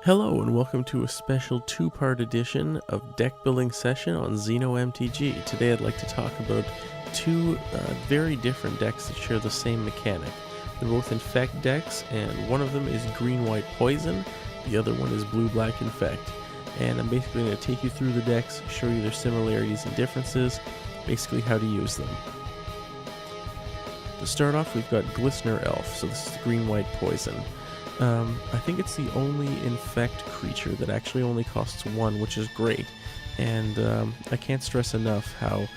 Hello and welcome to a special two-part edition of deck building session on Xeno MTG. Today I'd like to talk about two very different decks that share the same mechanic. They're both Infect decks, and one of them is green-white poison, the other one is blue-black Infect. And I'm basically going to take you through the decks, show you their similarities and differences, basically how to use them. To start off, we've got Glistener Elf, so this is green-white poison. I think it's the only Infect creature that actually only costs 1, which is great. And I can't stress enough how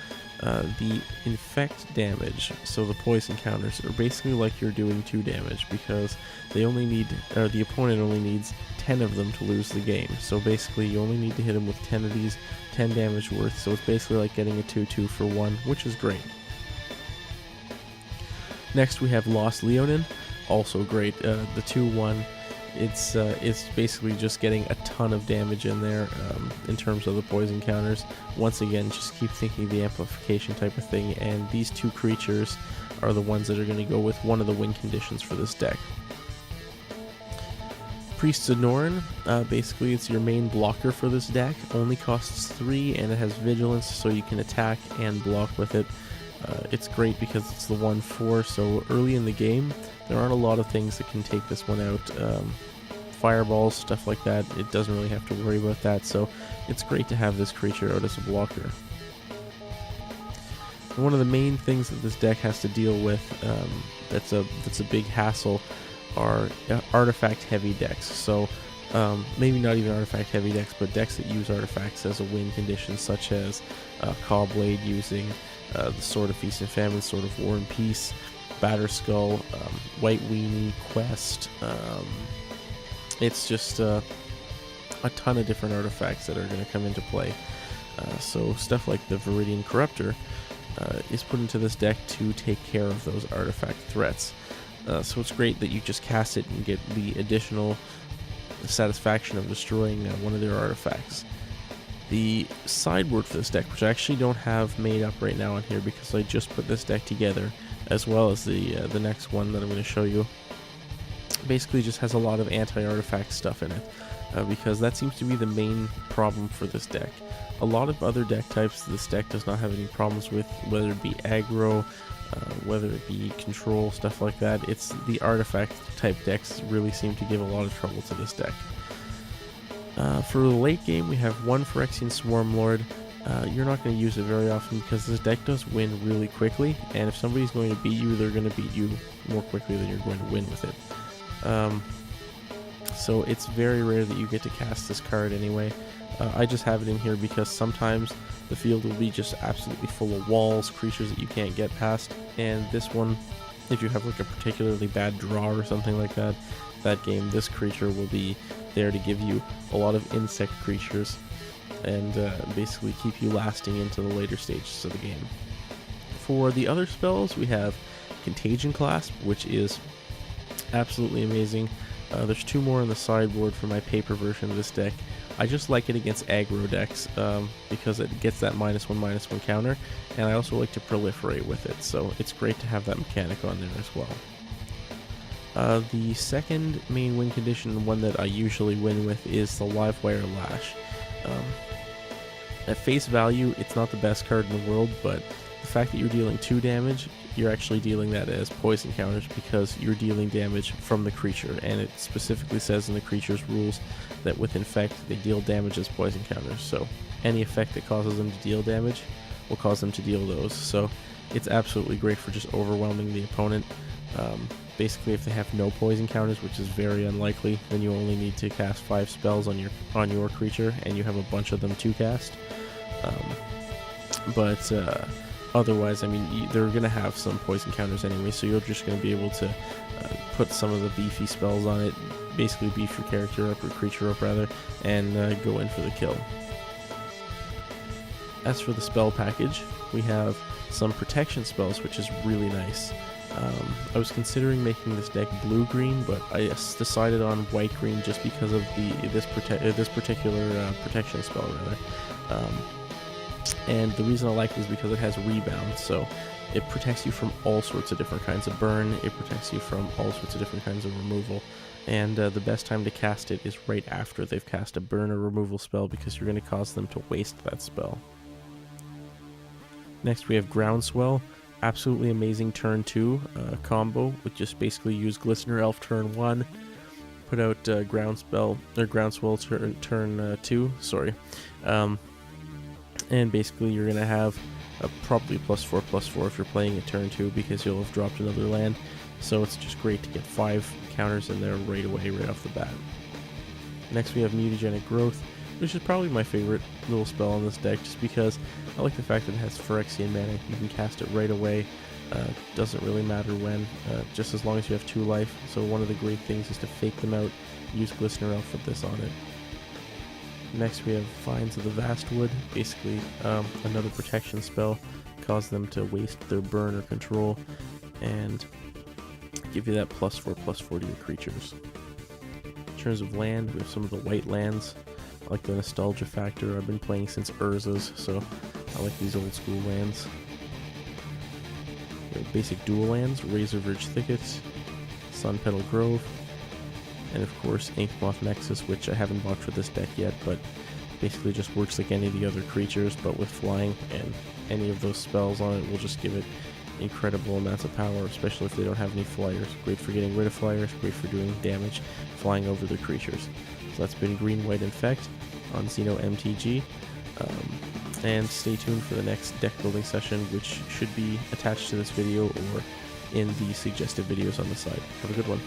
the Infect damage, so the poison counters, are basically like you're doing 2 damage because they only need, or the opponent only needs 10 of them to lose the game. So basically you only need to hit them with 10 of these, 10 damage worth, so it's basically like getting a 2-2 for 1, which is great. Next we have Lost Leonin. Also great. The 2-1, it's basically just getting a ton of damage in there in terms of the poison counters. Once again, just keep thinking the amplification type of thing, and these 2 creatures are the ones that are going to go with one of the win conditions for this deck. Priests of Norn, basically it's your main blocker for this deck, only costs 3 and it has vigilance, so you can attack and block with it. It's great because it's the 1/4, so early in the game there aren't a lot of things that can take this one out. Fireballs, stuff like that, it doesn't really have to worry about that, so it's great to have this creature out as a blocker. And one of the main things that this deck has to deal with that's a big hassle are artifact heavy decks. So maybe not even artifact heavy decks, but decks that use artifacts as a win condition, such as Cawblade using the Sword of Feast and Famine, Sword of War and Peace, Batterskull, White Weenie, Quest. It's just a ton of different artifacts that are going to come into play. So stuff like the Viridian Corruptor is put into this deck to take care of those artifact threats. So it's great that you just cast it and get the additional satisfaction of destroying one of their artifacts. The sideboard for this deck, which I actually don't have made up right now on here because I just put this deck together, as well as the next one that I'm going to show you, basically just has a lot of anti-artifact stuff in it, because that seems to be the main problem for this deck. A lot of other deck types this deck does not have any problems with, whether it be aggro, whether it be control, stuff like that. It's the artifact type decks really seem to give a lot of trouble to this deck. For the late game, we have 1 Phyrexian Swarmlord. You're not going to use it very often because this deck does win really quickly, and if somebody's going to beat you, they're going to beat you more quickly than you're going to win with it. So it's very rare that you get to cast this card anyway. I just have it in here because sometimes the field will be just absolutely full of walls, creatures that you can't get past, and this one, if you have like a particularly bad draw or something like that, that game, this creature will be there to give you a lot of insect creatures and basically keep you lasting into the later stages of the game. For the other spells, we have Contagion Clasp, which is absolutely amazing. There's 2 more on the sideboard for my paper version of this deck. I just like it against aggro decks because it gets that -1/-1 counter, and I also like to proliferate with it, so it's great to have that mechanic on there as well. The second main win condition, one that I usually win with, is the Livewire Lash. At face value, it's not the best card in the world, but the fact that you're dealing 2 damage, you're actually dealing that as poison counters because you're dealing damage from the creature, and it specifically says in the creature's rules that with Infect, they deal damage as poison counters, so any effect that causes them to deal damage will cause them to deal those, so it's absolutely great for just overwhelming the opponent. Basically, if they have no poison counters, which is very unlikely, then you only need to cast 5 spells on your creature, and you have a bunch of them to cast. Otherwise, I mean, they're going to have some poison counters anyway, so you're just going to be able to put some of the beefy spells on it, basically beef your character up, or creature up rather, and go in for the kill. As for the spell package, we have some protection spells, which is really nice. I was considering making this deck blue-green, but I decided on white-green just because of this particular protection spell, rather. And the reason I like it is because it has rebound, so it protects you from all sorts of different kinds of burn, it protects you from all sorts of different kinds of removal, and the best time to cast it is right after they've cast a burn or removal spell, because you're going to cause them to waste that spell. Next we have Groundswell, absolutely amazing turn 2 combo, which just basically use Glistener Elf turn 1, put out Groundswell turn 2, sorry. And basically you're going to have probably +4/+4 if you're playing it turn 2, because you'll have dropped another land. So it's just great to get 5 counters in there right away, right off the bat. Next we have Mutagenic Growth, which is probably my favorite little spell on this deck, just because I like the fact that it has Phyrexian mana. You can cast it right away. Doesn't really matter when, just as long as you have 2 life. So one of the great things is to fake them out, use Glistener Elf with this on it. Next we have Vines of the Vastwood, basically another protection spell, cause them to waste their burn or control, and give you that +4/+4 to your creatures. In terms of land, we have some of the white lands. I like the nostalgia factor. I've been playing since Urza's, so I like these old school lands. We have basic dual lands, Razorverge Thicket, Sunpetal Grove, and of course Inkmoth Nexus, which I haven't bought for this deck yet, but basically just works like any of the other creatures, but with flying, and any of those spells on it will just give it incredible amounts of power, especially if they don't have any flyers. Great for getting rid of flyers, great for doing damage flying over the creatures. So that's been Green White Infect on Xeno MTG, and stay tuned for the next deck building session, which should be attached to this video or in the suggested videos on the side. Have a good one.